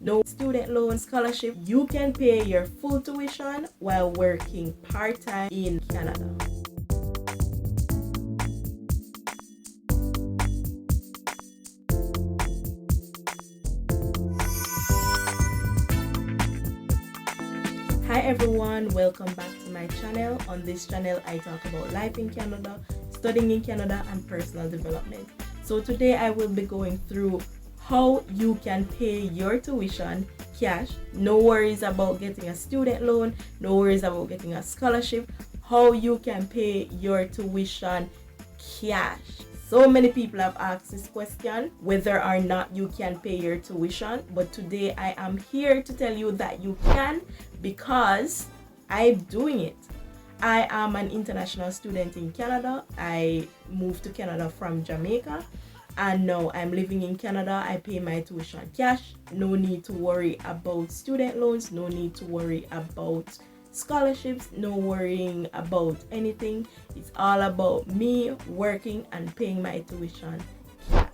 no student loan, scholarship. You can pay your full tuition while working part-time in Canada. Hi everyone, welcome back to my channel. On this channel I talk about life in Canada, studying in Canada, and personal development. So today I will be going through how you can pay your tuition cash. No worries about getting a student loan, no worries about getting a scholarship. How you can pay your tuition cash. So many people have asked this question, whether or not you can pay your tuition, but today I am here to tell you that you can, because I'm doing it. I am an international student in Canada. I moved to Canada from Jamaica, and now I'm living in Canada. I pay my tuition cash. No need to worry about student loans, no need to worry about scholarships, no worrying about anything. It's all about me working and paying my tuition cash.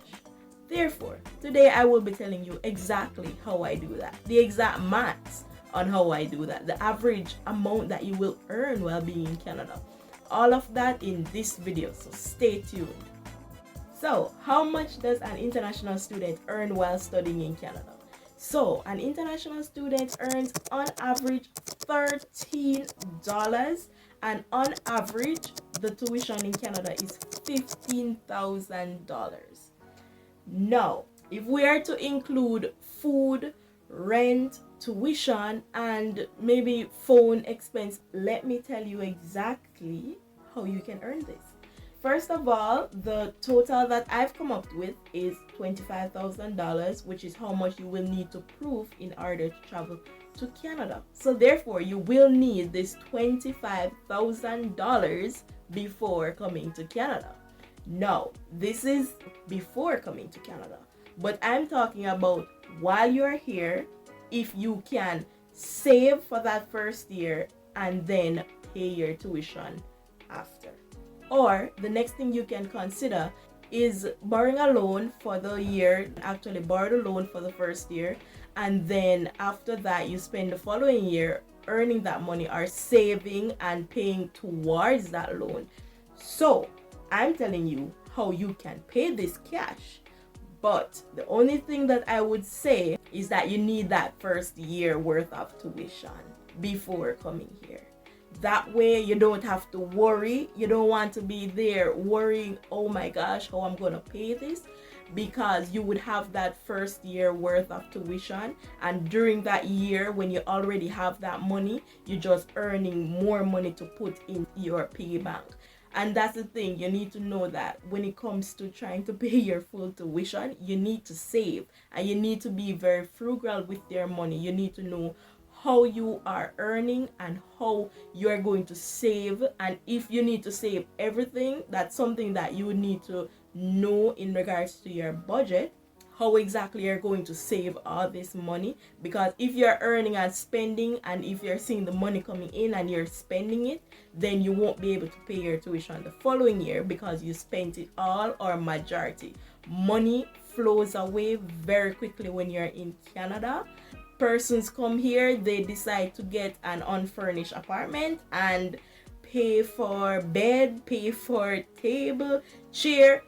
Therefore, today I will be telling you exactly how I do that, the exact maths on how I do that, the average amount that you will earn while being in Canada. All of that in this video, so stay tuned. So, how much does an international student earn while studying in Canada? So, an international student earns on average $13, and on average, the tuition in Canada is $15,000. Now, if we are to include food, rent, tuition, and maybe phone expense, let me tell you exactly how you can earn this. First of all, the total that I've come up with is $25,000, which is how much you will need to prove in order to travel to Canada. So therefore, you will need this $25,000 before coming to Canada. Now, this is before coming to Canada, but I'm talking about while you're here, if you can save for that first year and then pay your tuition after. Or the next thing you can consider is borrowing a loan for the year, actually borrow the loan for the first year, and then after that you spend the following year earning that money or saving and paying towards that loan. So I'm telling you how you can pay this cash, but the only thing that I would say is that you need that first year worth of tuition before coming here. That way you don't have to worry. You don't want to be there worrying, oh my gosh, how I'm going to pay this, because you would have that first year worth of tuition, and during that year when you already have that money, you're just earning more money to put in your piggy bank. And that's the thing, you need to know that when it comes to trying to pay your full tuition, you need to save, and you need to be very frugal with your money. You need to know how you are earning and how you are going to save. And if you need to save everything, that's something that you need to know in regards to your budget, how exactly you're going to save all this money. Because if you're earning and spending, and if you're seeing the money coming in and you're spending it, then you won't be able to pay your tuition the following year because you spent it all or majority. Money flows away very quickly when you're in Canada. Persons come here, they decide to get an unfurnished apartment and pay for bed, pay for table, chair.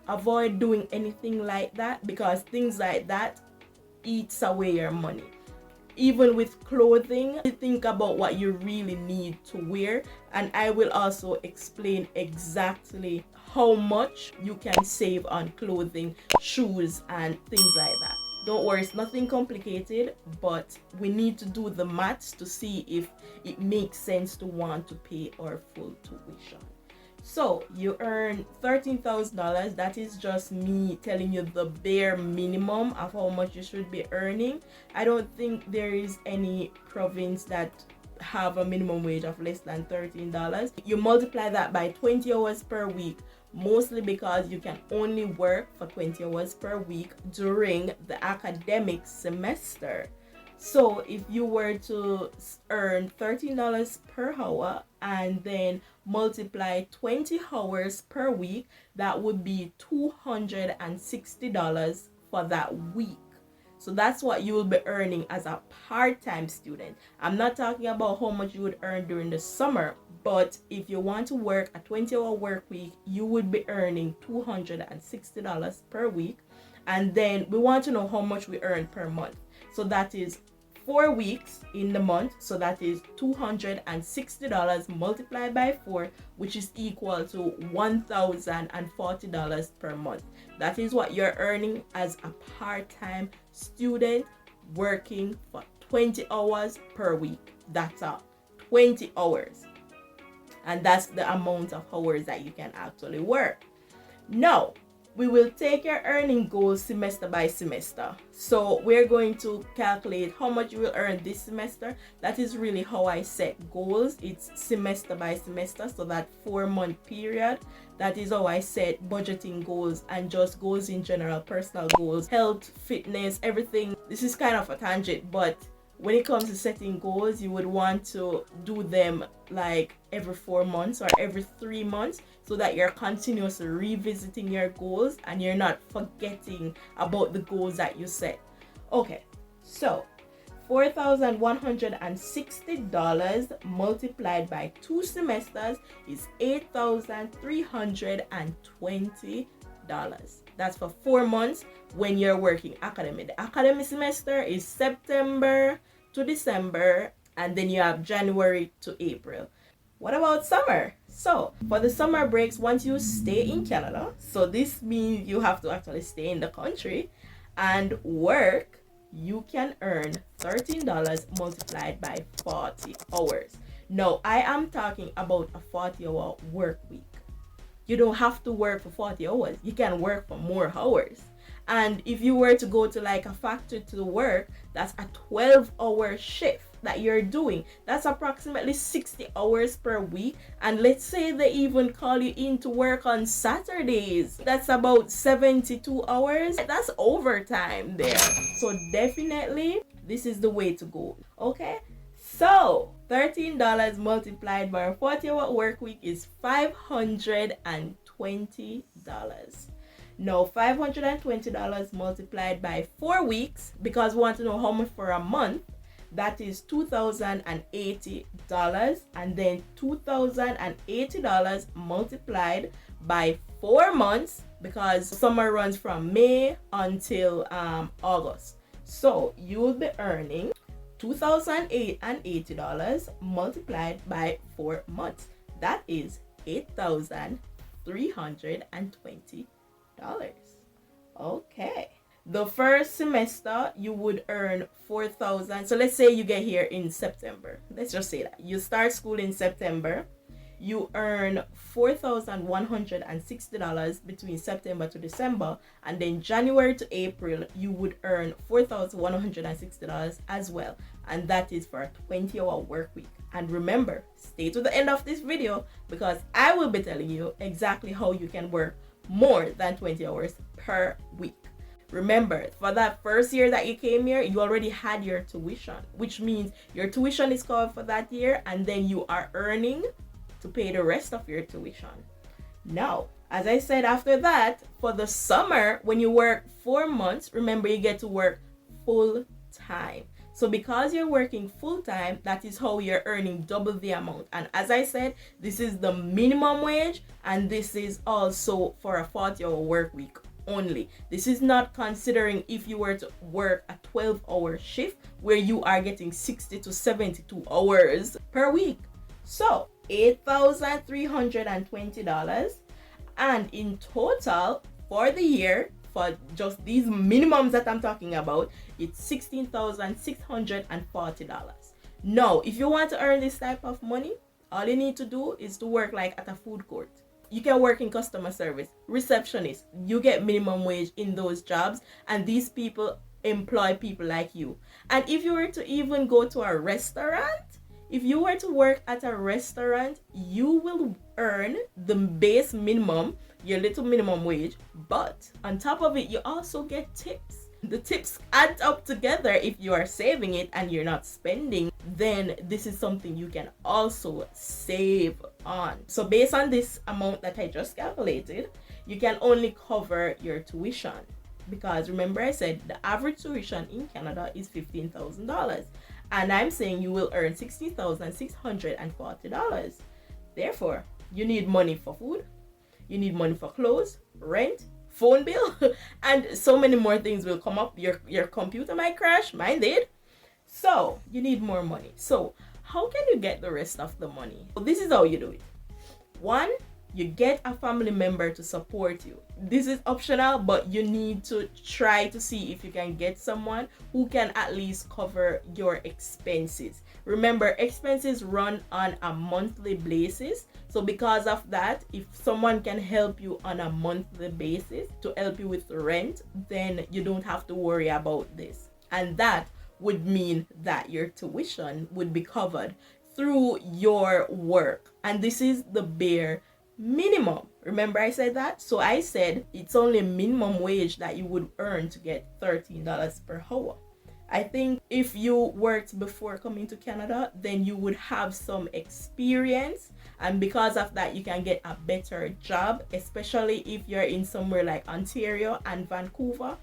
Avoid doing anything like that, because things like that eats away your money. Even with clothing, think about what you really need to wear, and I will also explain exactly how much you can save on clothing, shoes, and things like that. Don't worry, it's nothing complicated, but we need to do the maths to see if it makes sense to want to pay our full tuition. So you earn $13,000. That is just me telling you the bare minimum of how much you should be earning. I don't think there is any province that have a minimum wage of less than $13. You multiply that by 20 hours per week, mostly because you can only work for 20 hours per week during the academic semester. So if you were to earn $13 per hour and then multiply 20 hours per week, that would be $260 for that week. So that's what you will be earning as a part-time student. I'm not talking about how much you would earn during the summer, but if you want to work a 20-hour work week, you would be earning $260 per week. And then we want to know how much we earn per month. So that is 4 weeks in the month. So that is $260 multiplied by 4, which is equal to $1,040 per month. That is what you're earning as a part-time student working for 20 hours per week. That's all. 20 hours. And that's the amount of hours that you can actually work. Now, we will take your earning goals semester by semester. So we're going to calculate how much you will earn this semester. That is really how I set goals. It's semester by semester, so that 4-month period. That is how I set budgeting goals and just goals in general, personal goals, health, fitness, everything. This is kind of a tangent, but when it comes to setting goals, you would want to do them like every 4 months or every 3 months, so that you're continuously revisiting your goals and you're not forgetting about the goals that you set. Okay, so $4,160 multiplied by 2 semesters is $8,320. That's for 4 months when you're working academic. The academic semester is September to December, and then you have January to April. What about summer? So for the summer breaks, once you stay in Canada, so this means you have to actually stay in the country and work, you can earn $13 multiplied by 40 hours. Now, I am talking about a 40-hour work week. You don't have to work for 40 hours. You can work for more hours. And if you were to go to like a factory to work, that's a 12-hour shift that you're doing. That's approximately 60 hours per week. And let's say they even call you in to work on Saturdays. That's about 72 hours. That's overtime there. So definitely, this is the way to go. Okay? So $13 multiplied by a 40-hour work week is $520. Now, $520 multiplied by 4 weeks, because we want to know how much for a month, that is $2,080. And then $2,080 multiplied by 4 months, because summer runs from May until August. So you will be earning $2,080 multiplied by 4 months. That is $8,320. Okay. The first semester you would earn $4,000. So let's say you get here in September. Let's just say that you start school in September. You earn $4,160 between September to December, and then January to April you would earn $4,160 as well, and that is for a 20-hour work week. And remember, stay to the end of this video, because I will be telling you exactly how you can work more than 20 hours per week. Remember, for that first year that you came here, you already had your tuition, which means your tuition is covered for that year, and then you are earning to pay the rest of your tuition. Now, as I said, after that, for the summer, when you work 4 months, remember you get to work full time. So because you're working full time, that is how you're earning double the amount. And as I said, this is the minimum wage, and this is also for a 40-hour work week only. This is not considering if you were to work a 12-hour shift where you are getting 60 to 72 hours per week. So $8,320, and in total for the year, for just these minimums that I'm talking about, it's $16,640. Now, if you want to earn this type of money, all you need to do is to work like at a food court. You can work in customer service, receptionist. You get minimum wage in those jobs, and these people employ people like you. And if you were to even go to a restaurant, if you were to work at a restaurant, you will earn the base minimum, your little minimum wage, but on top of it, you also get tips. The tips add up together. If you are saving it and you're not spending, then this is something you can also save on. So based on this amount that I just calculated, you can only cover your tuition. because remember I said the average tuition in Canada is $15,000, and I'm saying you will earn $60,640. Therefore, you need money for food, you need money for clothes, rent, phone bill, and so many more things will come up. Your computer might crash, mine did. So you need more money. So how can you get the rest of the money? Well, this is how you do it. One, you get a family member to support you. This is optional, but you need to try to see if you can get someone who can at least cover your expenses. Remember, expenses run on a monthly basis. So because of that, if someone can help you on a monthly basis to help you with rent, then you don't have to worry about this. And that would mean that your tuition would be covered through your work. And this is the bare minimum. Remember I said that? So I said it's only minimum wage that you would earn to get $13 per hour. I think if you worked before coming to Canada, then you would have some experience, and because of that you can get a better job, especially if you're in somewhere like Ontario and Vancouver.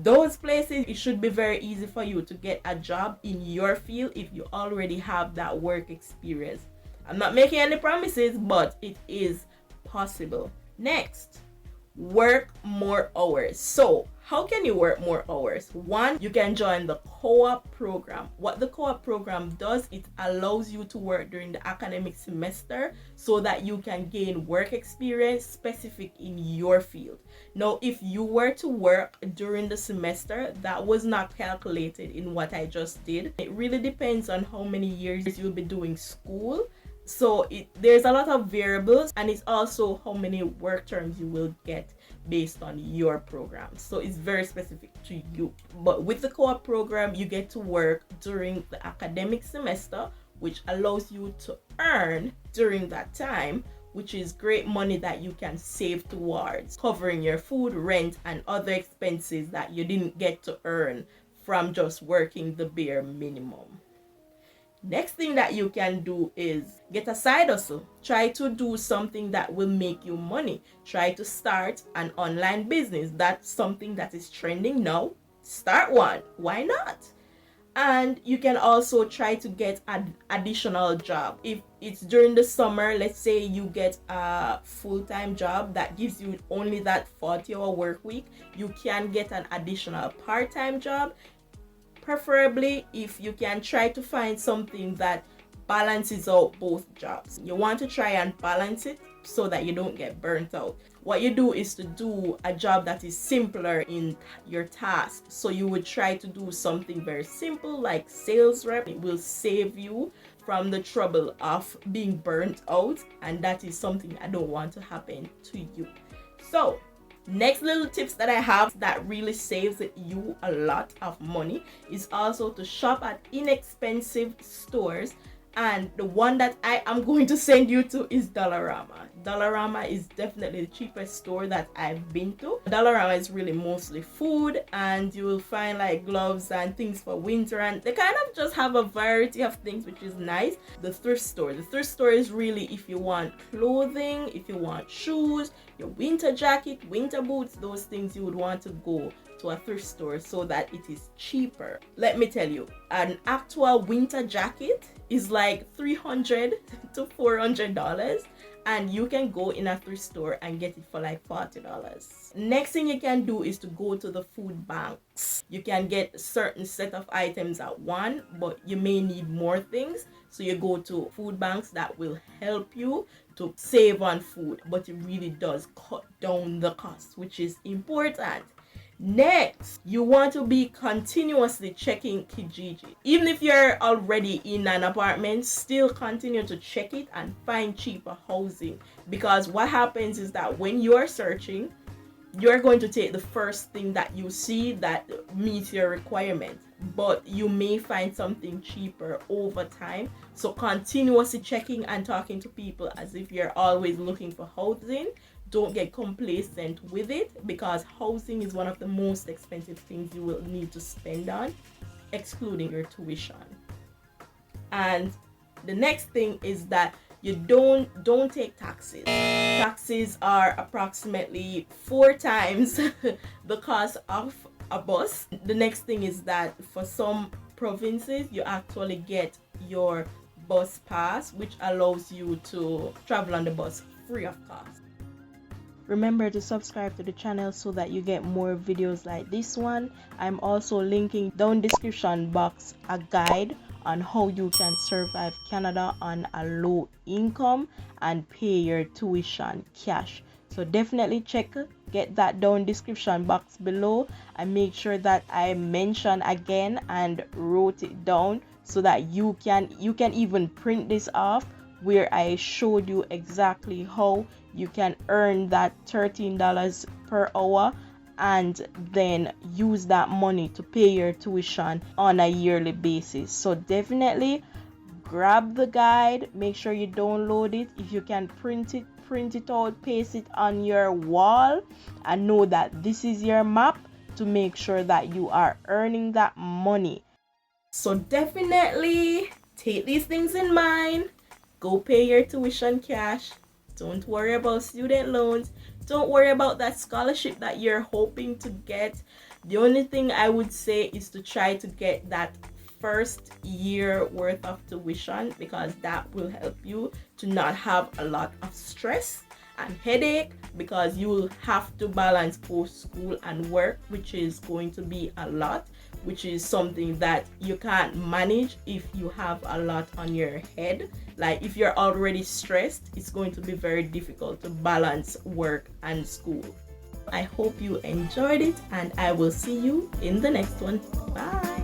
Those places, it should be very easy for you to get a job in your field if you already have that work experience. I'm not making any promises, but it is possible. Next, work more hours. So how can you work more hours? One, you can join the co-op program. What the co-op program does, it allows you to work during the academic semester so that you can gain work experience specific in your field. Now, if you were to work during the semester, that was not calculated in what I just did. It really depends on how many years you'll be doing school. So there's a lot of variables, and it's also how many work terms you will get based on your program. So it's very specific to you. But with the co-op program, you get to work during the academic semester, which allows you to earn during that time, which is great money that you can save towards covering your food, rent, and other expenses that you didn't get to earn from just working the bare minimum. Next thing that you can do is get a side hustle. Try to do something that will make you money. Try to start an online business. That's something that is trending now. Start one. Why not? And you can also try to get an additional job. If it's during the summer, let's say you get a full-time job that gives you only that 40-hour work week, you can get an additional part-time job. Preferably, if you can try to find something that balances out both jobs. You want to try and balance it so that you don't get burnt out. What you do is to do a job that is simpler in your task. So you would try to do something very simple like sales rep. It will save you from the trouble of being burnt out, and that is something I don't want to happen to you. So next little tips that I have that really saves you a lot of money is also to shop at inexpensive stores. And the one that I am going to send you to is Dollarama. Dollarama is definitely the cheapest store that I've been to. Dollarama is really mostly food, and you will find like gloves and things for winter, and they kind of just have a variety of things, which is nice. The thrift store is really if you want clothing, if you want shoes, your winter jacket, winter boots, those things you would want to go to a thrift store so that it is cheaper. Let me tell you, an actual winter jacket is like $300 to $400, and you can go in a thrift store and get it for like $40. Next thing you can do is to go to the food banks. You can get a certain set of items at one, but you may need more things, so you go to food banks that will help you to save on food, but it really does cut down the cost, which is important. Next, you want to be continuously checking Kijiji. Even if you're already in an apartment, still continue to check it and find cheaper housing, because what happens is that when you are searching, you're going to take the first thing that you see that meets your requirement, but you may find something cheaper over time. So continuously checking and talking to people as if you're always looking for housing. Don't get complacent with it, because housing is one of the most expensive things you will need to spend on, excluding your tuition. And the next thing is that you don't take taxes. Taxes are approximately 4 times the cost of a bus. The next thing is that for some provinces you actually get your bus pass, which allows you to travel on the bus free of cost. Remember to subscribe to the channel so that you get more videos like this one. I'm also linking down description box a guide on how you can survive Canada on a low income and pay your tuition cash. So definitely get that down description box below, and make sure that I mention again and wrote it down so that you can even print this off, where I showed you exactly how you can earn that $13 per hour and then use that money to pay your tuition on a yearly basis. So definitely grab the guide, make sure you download it. If you can print it out, paste it on your wall, and know that this is your map to make sure that you are earning that money. So definitely take these things in mind. Go pay your tuition cash. Don't worry about student loans. Don't worry about that scholarship that you're hoping to get. The only thing I would say is to try to get that first year worth of tuition, because that will help you to not have a lot of stress and headache, because you will have to balance both school and work, which is going to be a lot, which is something that you can't manage if you have a lot on your head. Like if you're already stressed, it's going to be very difficult to balance work and school. I hope you enjoyed it, and I will see you in the next one. Bye.